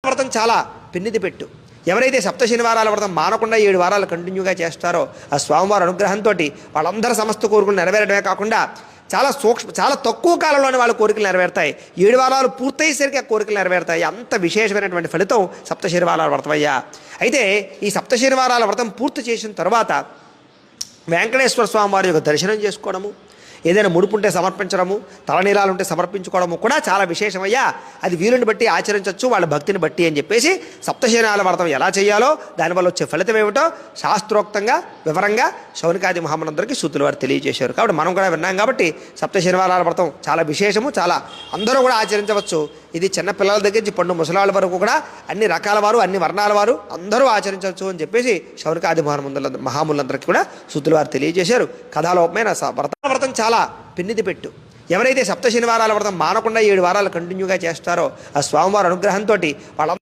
వ్రతం చాలా పిన్నిది పెట్టు. ఎవరైతే సప్త శనివారాల వ్రతం మానకుండా 7 వారాలు కంటిన్యూగా చేస్తారో ఆ స్వామివారి అనుగ్రహంతో వాళ్ళందరి సమస్త కోరికలు నెరవేరడమే కాకుండా చాలా తక్కువ కాలంలోనే వాళ్ళ కోరికలు నెరవేరుతాయి. 7 వారాలు పూర్తయ్యేసరికి ఆ కోరికలు నెరవేరుతాయి. అంత విశేషమైనటువంటి ఫలితం సప్త శనివారాల వ్రతం అయ్యా. అయితే ఈ సప్త శనివారాల వ్రతం పూర్తి చేసిన తర్వాత వెంకటేశ్వర స్వామి వారి యొక్క దర్శనం చేసుకోవడము, ఏదైనా ముడుపుంటే సమర్పించడము, తలనీలాలు ఉంటే సమర్పించుకోవడము కూడా చాలా విశేషమయ్యా. అది వీలుని బట్టి ఆచరించవచ్చు, వాళ్ళ భక్తిని బట్టి అని చెప్పేసి సప్తశనివారాల వ్రతం ఎలా చేయాలో దానివల్ల వచ్చే ఫలితం ఏమిటో శాస్త్రోక్తంగా వివరంగా శౌనకాది మహామనందరికీ సూతుల వారు తెలియజేశారు. కాబట్టి మనం కూడా విన్నాం. కాబట్టి సప్తశనివారాల వ్రతం చాలా విశేషము, చాలా అందరూ కూడా ఆచరించవచ్చు. ఇది చిన్న పిల్లల దగ్గర నుంచి పండు ముసలాళ్ళ వరకు కూడా అన్ని రకాల వారు, అన్ని వర్ణాల వారు అందరూ ఆచరించవచ్చు అని చెప్పేసి శౌనకాది మహాములందరికీ కూడా సూతుల వారు తెలియజేశారు. కథాలోపమైన వ్రతం చాలా పిన్నిది పెట్టు. ఎవరైతే సప్త శనివారాల వ్రతం మానకుండా 7 వారాలు కంటిన్యూగా చేస్తారో ఆ స్వామివారి అనుగ్రహంతో వాళ్ళందరూ